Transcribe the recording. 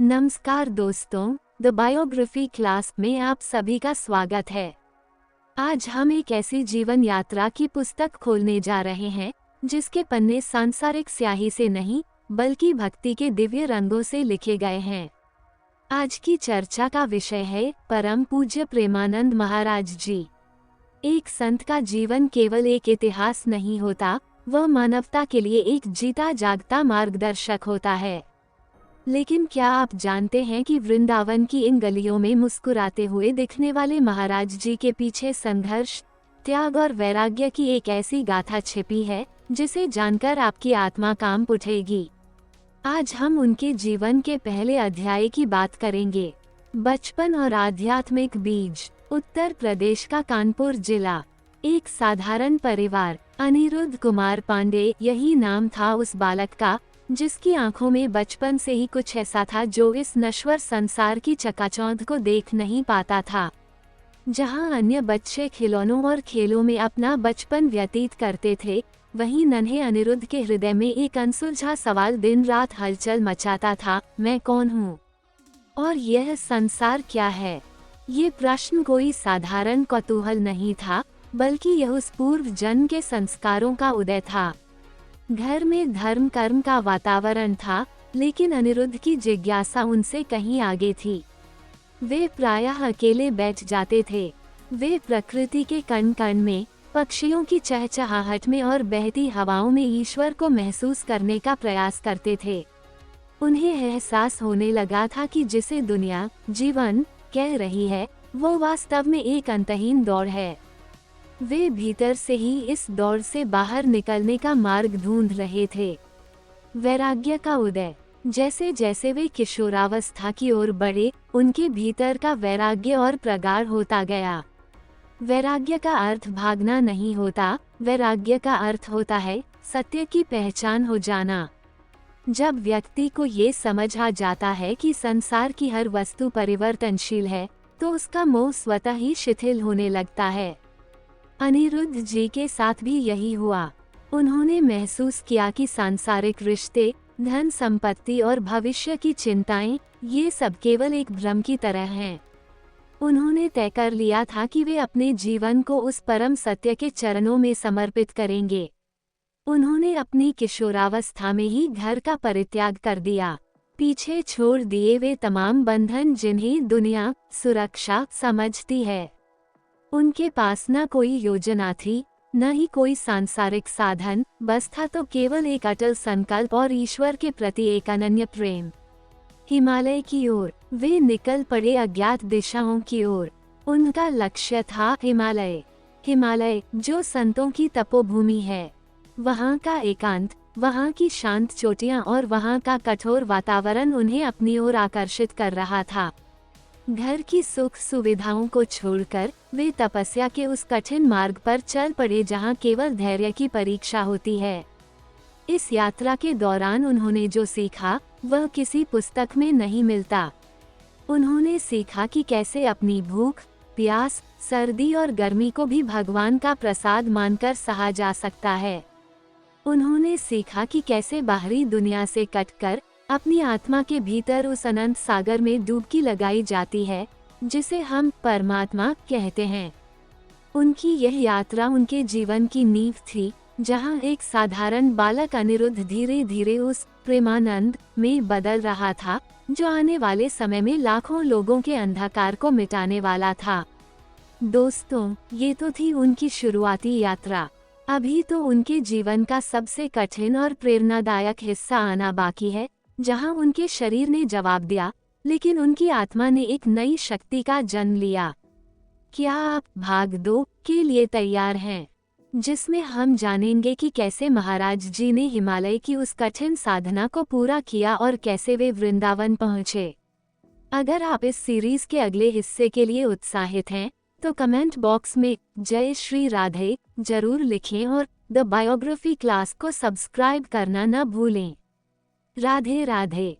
नमस्कार दोस्तों, the biography class में आप सभी का स्वागत है। आज हम एक ऐसी जीवन यात्रा की पुस्तक खोलने जा रहे हैं जिसके पन्ने सांसारिक स्याही से नहीं बल्कि भक्ति के दिव्य रंगों से लिखे गए हैं। आज की चर्चा का विषय है परम पूज्य प्रेमानंद महाराज जी। एक संत का जीवन केवल एक इतिहास नहीं होता, वह मानवता के लिए एक जीता जागता मार्गदर्शक होता है। लेकिन क्या आप जानते हैं कि वृंदावन की इन गलियों में मुस्कुराते हुए दिखने वाले महाराज जी के पीछे संघर्ष, त्याग और वैराग्य की एक ऐसी गाथा छिपी है जिसे जानकर आपकी आत्मा कांप उठेगी। आज हम उनके जीवन के पहले अध्याय की बात करेंगे। बचपन और आध्यात्मिक बीज। उत्तर प्रदेश का कानपुर जिला। एक साधारण परिवार। अनिरुद्ध कुमार पांडे यही नाम था उस बालक का जिसकी आंखों में बचपन से ही कुछ ऐसा था जो इस नश्वर संसार की चकाचौंध को देख नहीं पाता था। जहां अन्य बच्चे खिलौनों और खेलों में अपना बचपन व्यतीत करते थे, वहीं नन्हे अनिरुद्ध के हृदय में एक अनसुलझा सवाल दिन रात हलचल मचाता था, मैं कौन हूँ और यह संसार क्या है। ये प्रश्न कोई साधारण कौतूहल नहीं था, बल्कि यह उस पूर्व जन्म के संस्कारों का उदय था। घर में धर्म कर्म का वातावरण था, लेकिन अनिरुद्ध की जिज्ञासा उनसे कहीं आगे थी। वे प्रायः अकेले बैठ जाते थे। वे प्रकृति के कण कण में, पक्षियों की चहचहाहट में और बहती हवाओं में ईश्वर को महसूस करने का प्रयास करते थे। उन्हें एहसास होने लगा था कि जिसे दुनिया जीवन कह रही है, वो वास्तव में एक अंतहीन दौड़ है। वे भीतर से ही इस दौड़ से बाहर निकलने का मार्ग ढूंढ रहे थे। वैराग्य का उदय। जैसे जैसे वे किशोरावस्था की ओर बढ़े, उनके भीतर का वैराग्य और प्रगाढ़ होता गया। वैराग्य का अर्थ भागना नहीं होता, वैराग्य का अर्थ होता है सत्य की पहचान हो जाना। जब व्यक्ति को ये समझ आ जाता है कि संसार की हर वस्तु परिवर्तनशील है, तो उसका मोह स्वतः ही शिथिल होने लगता है। अनिरुद्ध जी के साथ भी यही हुआ। उन्होंने महसूस किया कि सांसारिक रिश्ते, धन संपत्ति और भविष्य की चिंताएं, ये सब केवल एक भ्रम की तरह हैं। उन्होंने तय कर लिया था कि वे अपने जीवन को उस परम सत्य के चरणों में समर्पित करेंगे। उन्होंने अपनी किशोरावस्था में ही घर का परित्याग कर दिया। पीछे छोड़ दिए वे तमाम बंधन जिन्हें दुनिया सुरक्षा समझती है। उनके पास न कोई योजना थी, न ही कोई सांसारिक साधन, बस था तो केवल एक अटल संकल्प और ईश्वर के प्रति एक अनन्य प्रेम। हिमालय की ओर वे निकल पड़े, अज्ञात दिशाओं की ओर। उनका लक्ष्य था हिमालय। हिमालय जो संतों की तपोभूमि है। वहाँ का एकांत, वहाँ की शांत चोटियाँ और वहाँ का कठोर वातावरण उन्हें अपनी ओर आकर्षित कर रहा था। घर की सुख सुविधाओं को छोड़कर वे तपस्या के उस कठिन मार्ग पर चल पड़े जहां केवल धैर्य की परीक्षा होती है। इस यात्रा के दौरान उन्होंने जो सीखा वह किसी पुस्तक में नहीं मिलता। उन्होंने सीखा कि कैसे अपनी भूख, प्यास, सर्दी और गर्मी को भी भगवान का प्रसाद मानकर सहा जा सकता है। उन्होंने सीखा कि कैसे बाहरी दुनिया से कटकर अपनी आत्मा के भीतर उस अनंत सागर में डुबकी लगाई जाती है जिसे हम परमात्मा कहते हैं। उनकी यह यात्रा उनके जीवन की नींव थी, जहां एक साधारण बालक अनिरुद्ध धीरे धीरे उस प्रेमानंद में बदल रहा था जो आने वाले समय में लाखों लोगों के अंधकार को मिटाने वाला था। दोस्तों, ये तो थी उनकी शुरुआती यात्रा। अभी तो उनके जीवन का सबसे कठिन और प्रेरणादायक हिस्सा आना बाकी है, जहां उनके शरीर ने जवाब दिया, लेकिन उनकी आत्मा ने एक नई शक्ति का जन्म लिया। क्या आप भाग 2 के लिए तैयार हैं, जिसमें हम जानेंगे कि कैसे महाराज जी ने हिमालय की उस कठिन साधना को पूरा किया और कैसे वे वृंदावन पहुंचे। अगर आप इस सीरीज के अगले हिस्से के लिए उत्साहित हैं, तो कमेंट बॉक्स में जय श्री राधे जरूर लिखें और द बायोग्राफी क्लास को सब्सक्राइब करना न भूलें। राधे राधे।